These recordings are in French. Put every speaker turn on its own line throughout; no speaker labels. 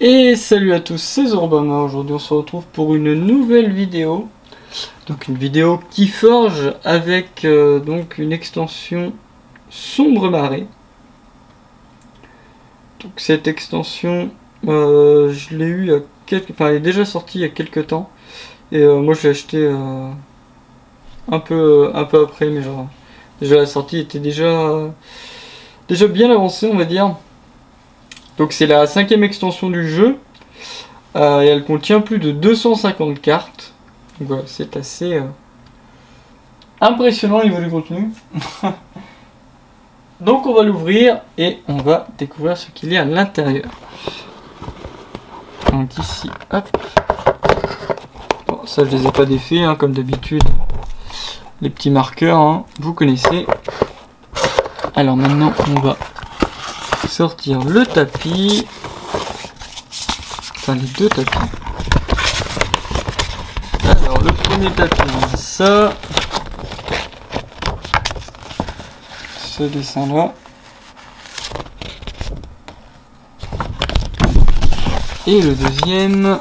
Et salut à tous, c'est Zorbama. Aujourd'hui on se retrouve pour une nouvelle vidéo. Donc une vidéo qui forge avec donc une extension Sombre Marée. Donc cette extension, je l'ai eu elle est déjà sortie il y a quelques temps. Et moi je l'ai acheté un peu après, mais genre déjà la sortie était déjà bien avancée, on va dire. Donc c'est la 5e extension du jeu. Et elle contient plus de 250 cartes. Donc voilà, c'est assez impressionnant au niveau du contenu. Donc on va l'ouvrir et on va découvrir ce qu'il y a à l'intérieur. Donc ici, hop. Bon, ça je les ai pas défaits, hein, comme d'habitude. Les petits marqueurs, hein, vous connaissez. Alors maintenant on va sortir le tapis. Enfin les deux tapis. Alors le premier tapis, on a ça. Ce dessin là. Et le deuxième.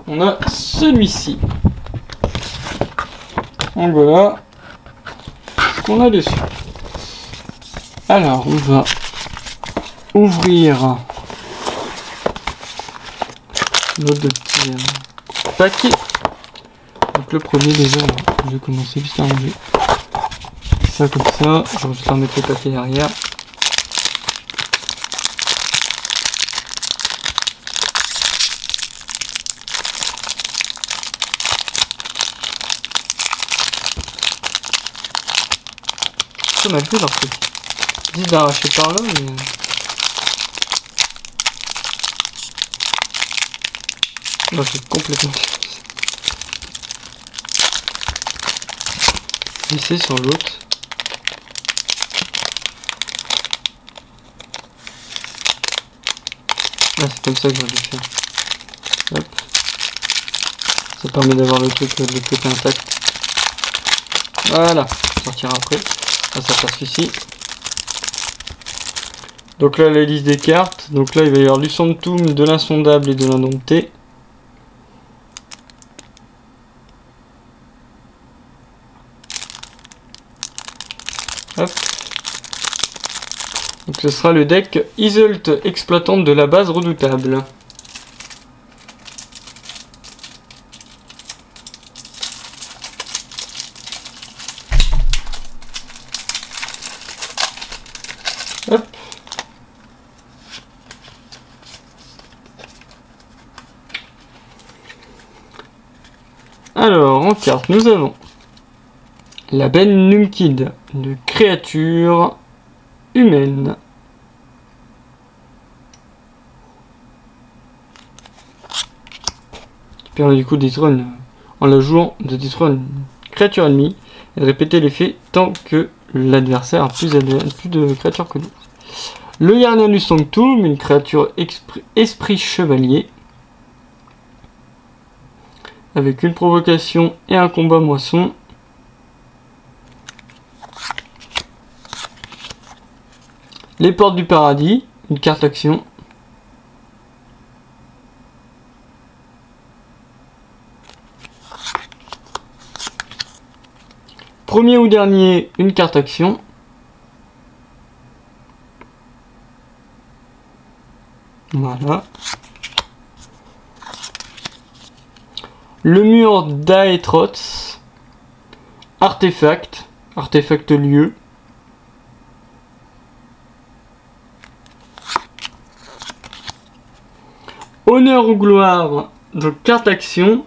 On a celui-ci. Donc voilà ce qu'on a dessus. Alors on va ouvrir nos deux petits paquets. Donc le premier déjà, je vais commencer juste à ranger ça comme ça. Je vais juste remettre le paquet derrière. C'est mal fait leur truc. Ils disent d'arracher par là, mais... Non, c'est complètement... Glisser sur l'autre. Ah, c'est comme ça que j'aurais dû faire. Hop. Ça permet d'avoir le truc de l'autre côté intact. Voilà. Sortira après. Ah, ça passe ici. Donc là, la liste des cartes. Donc là, il va y avoir du Sanctum, de l'insondable et de l'indompté. Hop. Donc ce sera le deck Iseult, exploitante de la base redoutable. Hop. Alors, en carte, nous avons la belle Numkid, une créature humaine. Qui permet du coup de détruire en la jouant, de détruire une créature ennemie et de répéter l'effet tant que l'adversaire a plus de créatures que nous. Le gardien du Sanctum, une créature esprit chevalier. Avec une provocation et un combat moisson. Les portes du paradis, une carte action. Premier ou dernier, une carte action. Voilà. Le mur d'Aetroth. Artefact. Artefact lieu. Honneur ou gloire, donc carte action,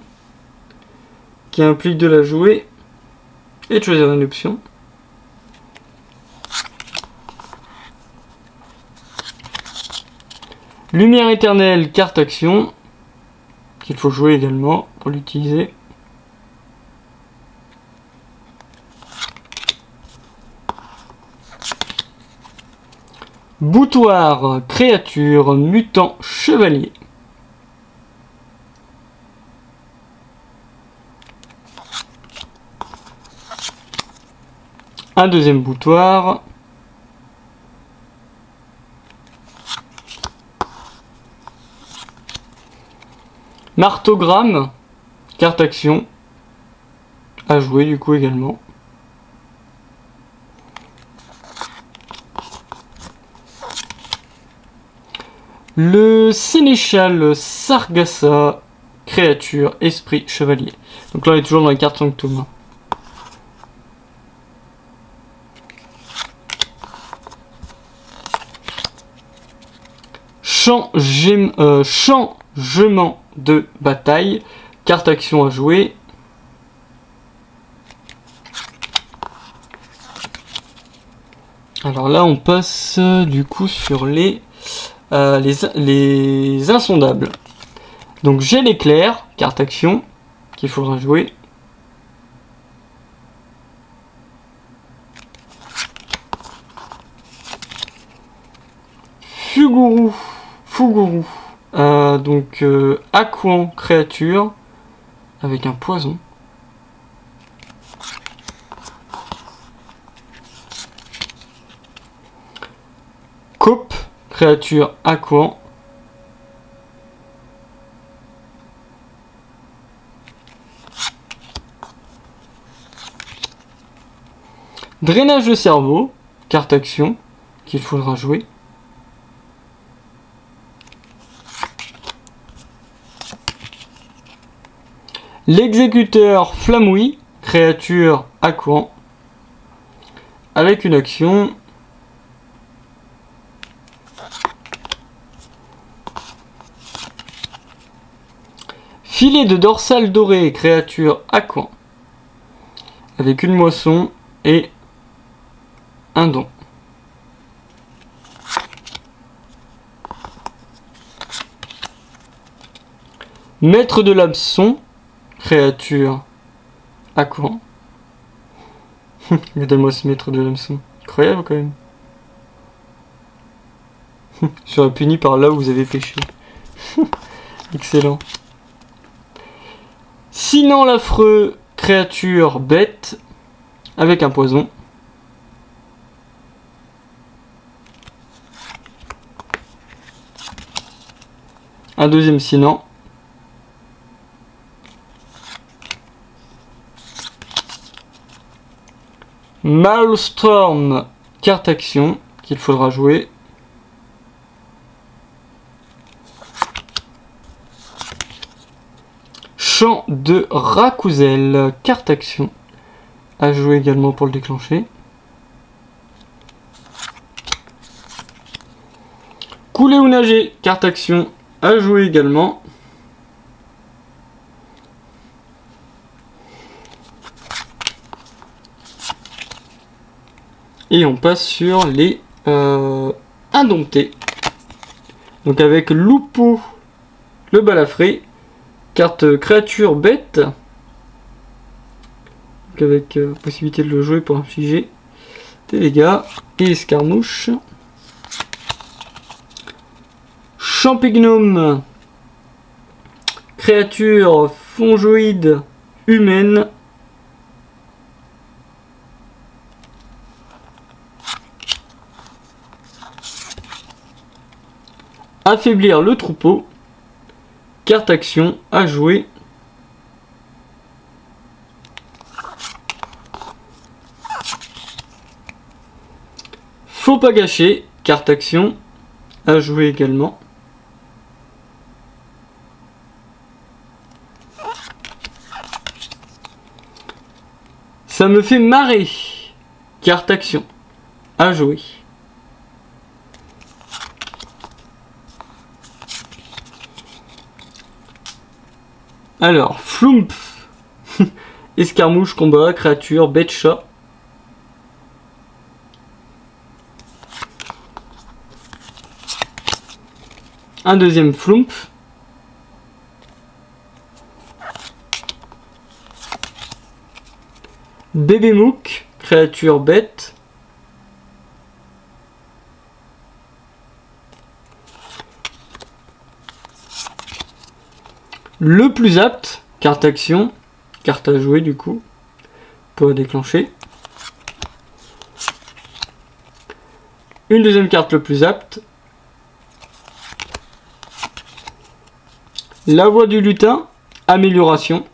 qui implique de la jouer et de choisir une option. Lumière éternelle, carte action, qu'il faut jouer également pour l'utiliser. Boutoir, créature, mutant, chevalier. Un deuxième boutoir. Martogramme, carte action, à jouer du coup également. Le sénéchal Sargassa, créature, esprit, chevalier. Donc là on est toujours dans les cartes Sanctum. Changement de bataille, carte action à jouer. Alors là on passe du coup sur les insondables. Donc j'ai l'éclair, carte action, qu'il faudra jouer. Fuguru, donc Aquan, créature, avec un poison. Cope, créature Aquan. Drainage de cerveau, carte action, qu'il faudra jouer. L'exécuteur Flamouille, créature Aquan, avec une action. Filet de dorsale doré, créature Aquan, avec une moisson et un don. Maître de l'abson, créature Aquan. Regardez-moi ce maître de l'hameçon. Incroyable quand même. Je serai puni par là où vous avez pêché. Excellent. Sinon l'affreux, créature bête, avec un poison. Un deuxième sinon. Maelstrom, carte action, qu'il faudra jouer. Chant de Rakouzel, carte action, à jouer également pour le déclencher. Couler ou nager, carte action, à jouer également. Et on passe sur les indomptés. Donc avec Loupo, le balafré, carte créature bête. Donc avec possibilité de le jouer pour infliger des dégâts. Et escarmouche. Champignome, créature fongoïde humaine. Affaiblir le troupeau, carte action à jouer. Faut pas gâcher, carte action à jouer également. Ça me fait marrer, carte action à jouer. Alors, Flumph, escarmouche, combat, créature, bête, chat. Un deuxième Flumph. Bébé Mouk, créature, bête. Le plus apte, carte action, carte à jouer du coup, pour déclencher. Une deuxième carte le plus apte. La voix du lutin, amélioration.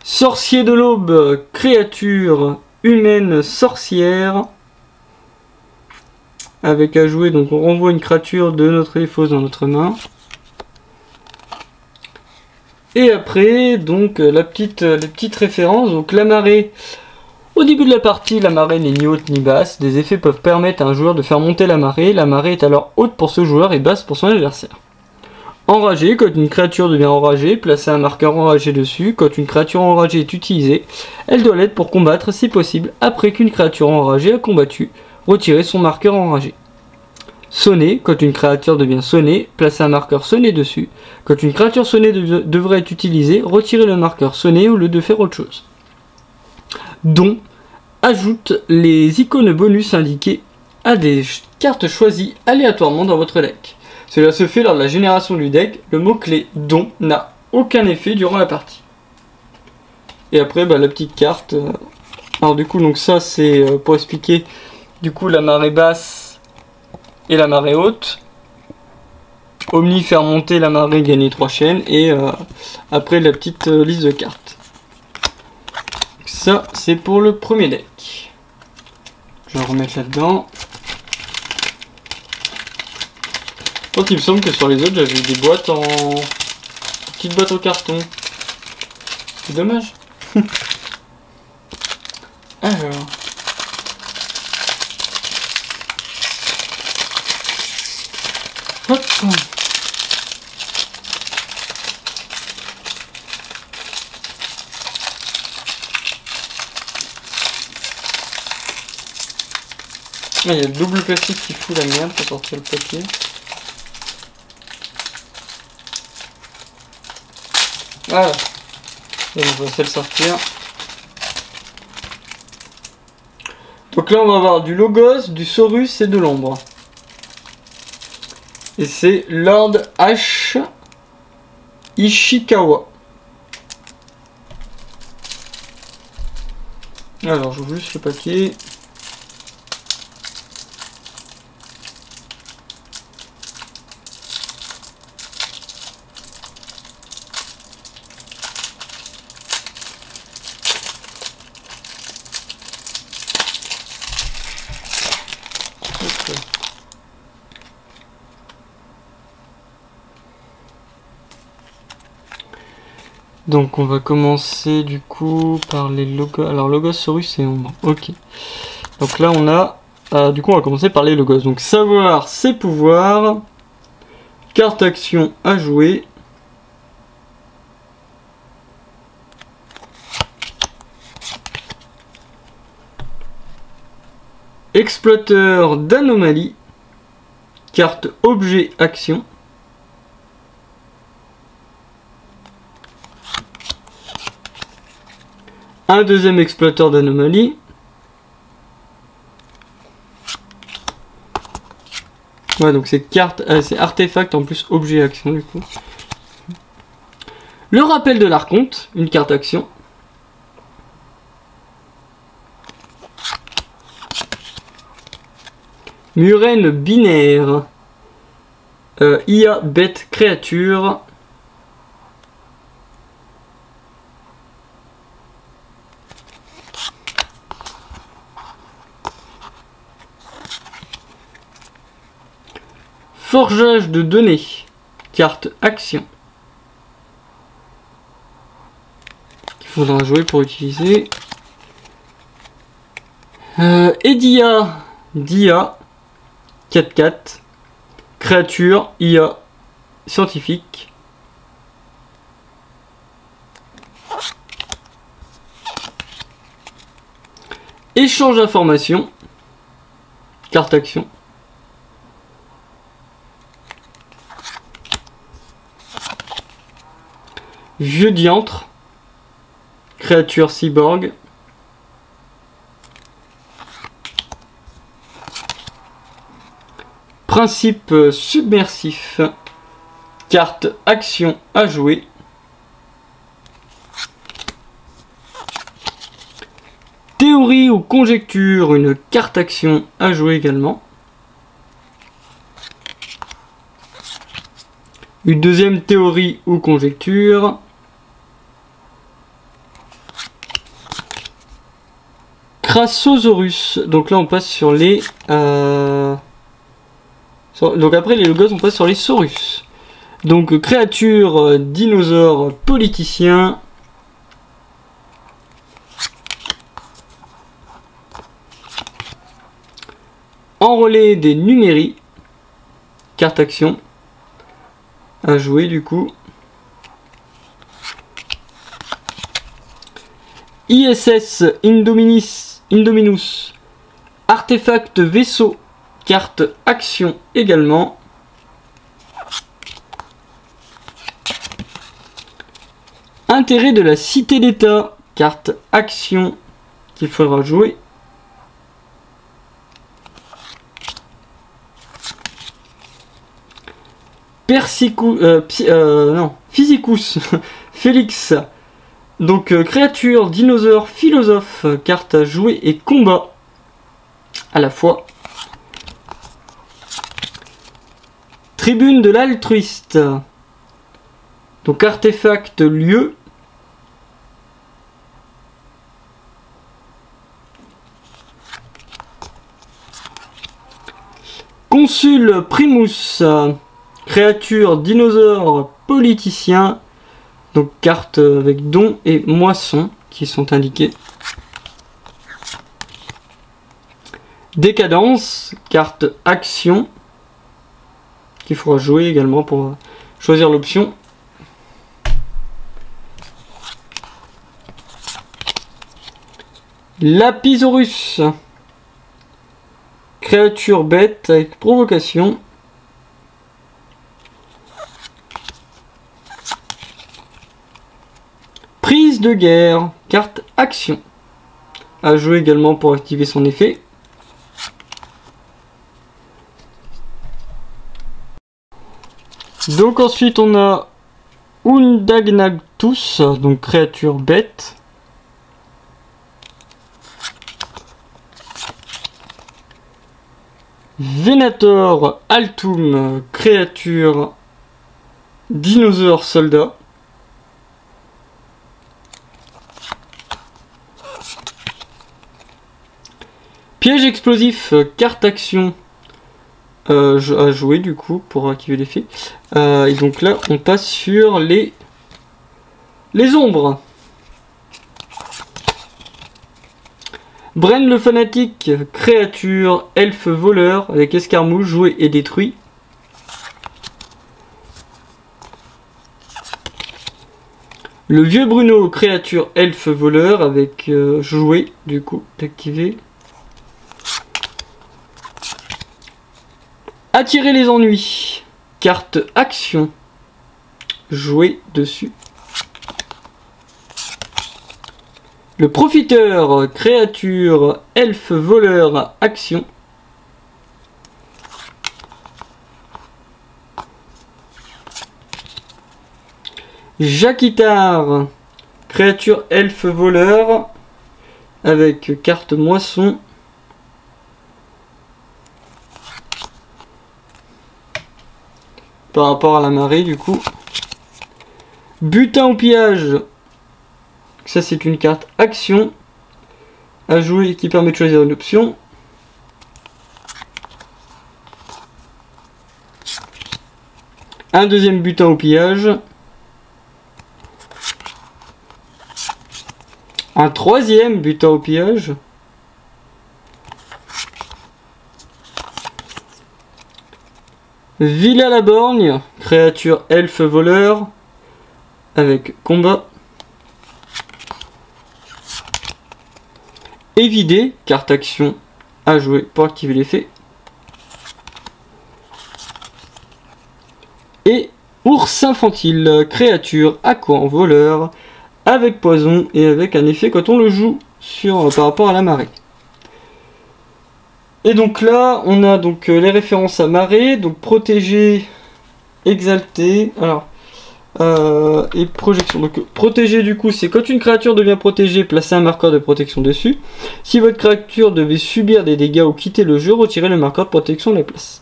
Sorcier de l'aube, créature humaine sorcière. Avec à jouer, donc on renvoie une créature de notre défausse dans notre main. Et après, donc les petites références. Donc la marée. Au début de la partie, la marée n'est ni haute ni basse. Des effets peuvent permettre à un joueur de faire monter la marée. La marée est alors haute pour ce joueur et basse pour son adversaire. Enragé, quand une créature devient enragée, placez un marqueur enragé dessus. Quand une créature enragée est utilisée, elle doit l'être pour combattre si possible. Après qu'une créature enragée a combattu, retirez son marqueur enragé. Sonner, quand une créature devient sonnée, placez un marqueur sonné dessus. Quand une créature sonnée devrait être utilisée, retirez le marqueur sonné au lieu de faire autre chose. Don, ajoute les icônes bonus indiquées à des cartes choisies aléatoirement dans votre deck. Cela se fait lors de la génération du deck. Le mot-clé don n'a aucun effet durant la partie. Et après, la petite carte. Alors du coup, donc ça c'est pour expliquer du coup la marée basse et la marée haute. Omni faire monter la marée, gagner 3 chaînes. Et après la petite liste de cartes. Ça, c'est pour le premier deck. Je vais remettre là-dedans. Donc il me semble que sur les autres, j'avais des boîtes en... petites boîtes en carton. C'est dommage. Alors... hop. Ah, il y a le double plastique qui fout la merde pour sortir le papier. Voilà. Et on va essayer de le sortir. Donc là on va avoir du Logos, du Saurus et de l'ombre. Et c'est Lord H. Ishikawa. Alors j'ouvre juste le papier. Donc on va commencer du coup par les logos. Alors Logos, Saurus et ombre. Ok. Donc là on a... du coup on va commencer par les logos. Donc savoir ses pouvoirs. Carte action à jouer. Exploiteur d'anomalie. Carte objet action. Un deuxième exploiteur d'anomalie. Ouais, donc c'est carte, c'est artefact en plus objet action du coup. Le rappel de l'archonte, une carte action. Murène binaire. IA bête créature. Forgeage de données. Carte action. Il faudra jouer pour utiliser. Edia. Dia. 4-4. Créature. IA. Scientifique. Échange d'informations. Carte action. Vieux diantre. Créature cyborg. Principe submersif. Carte action à jouer. théorie ou conjecture, une carte action à jouer également. Une deuxième théorie ou conjecture. Crassosaurus. Donc là on passe sur les... Donc après les logos on passe sur les saurus. Donc créature, dinosaure, politicien. Enrôler des numériques. Carte action. À jouer du coup. ISS Indominus. Artefact vaisseau. Carte action également. Intérêt de la cité d'État. Carte action qu'il faudra jouer. Physicus Félix. Donc créature, dinosaure, philosophe, carte à jouer et combat à la fois. Tribune de l'altruiste. Donc artefact, lieu. Consul Primus. Créature, dinosaure, politicien. Donc carte avec don et moisson qui sont indiquées. Décadence, carte action qu'il faudra jouer également pour choisir l'option. Lapisaurus, créature bête avec provocation. Prise de guerre, carte action. À jouer également pour activer son effet. Donc ensuite on a Undagnactus, donc créature bête. Venator Altum, créature dinosaure soldat. Piège explosif, carte action à jouer du coup pour activer l'effet. Et donc là on passe sur les ombres. Bren le fanatique, créature, elfe voleur avec escarmouche, joué et détruit. Le vieux Bruno, créature, elfe voleur avec joué du coup d'activer. Attirer les ennuis, carte action, jouer dessus. Le profiteur, créature, elfe voleur, action. Jacquitard, créature, elfe voleur, avec carte moisson. Par rapport à la marée du coup. Butin au pillage. Ça c'est une carte action à jouer qui permet de choisir une option. Un deuxième butin au pillage. Un troisième butin au pillage. Villa la borgne, créature elfe voleur avec combat. Évider, carte action à jouer pour activer l'effet. Et ours infantile, créature aquan voleur avec poison et avec un effet quand on le joue par rapport à la marée. Et donc là, on a donc les références à marée, donc protégé, exalté. Alors, Et projection. Donc protéger du coup c'est quand une créature devient protégée, placez un marqueur de protection dessus. Si votre créature devait subir des dégâts ou quitter le jeu, retirez le marqueur de protection de la place.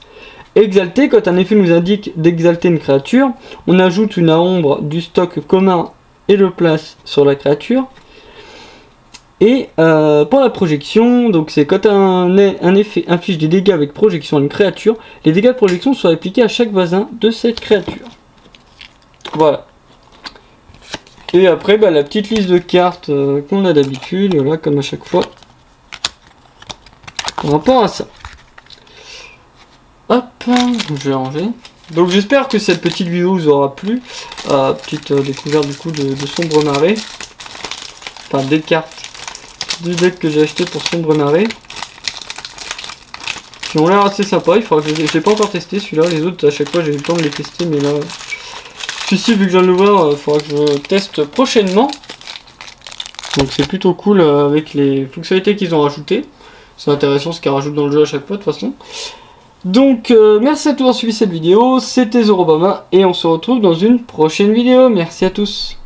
Exalter, quand un effet nous indique d'exalter une créature, on ajoute une ombre du stock commun et le place sur la créature. Et pour la projection, donc c'est quand un effet inflige des dégâts avec projection à une créature, les dégâts de projection sont appliqués à chaque voisin de cette créature. Voilà. Et après, bah, la petite liste de cartes qu'on a d'habitude, voilà, comme à chaque fois. Par rapport à ça. Hop, je vais ranger. Donc j'espère que cette petite vidéo vous aura plu. Petite découverte du coup de Sombre Marée. Enfin, des cartes du deck que j'ai acheté pour Sombre Marée. Qui ont l'air assez sympa. Il faudra que je l'ai pas encore testé celui-là. Les autres, à chaque fois, j'ai eu le temps de les tester, mais là. Celui-ci, vu que je viens de le voir, il faudra que je teste prochainement. Donc c'est plutôt cool avec les fonctionnalités qu'ils ont rajoutées. C'est intéressant ce qu'ils rajoutent dans le jeu à chaque fois de toute façon. Donc merci à tous d'avoir suivi cette vidéo. C'était Zorobama et on se retrouve dans une prochaine vidéo. Merci à tous.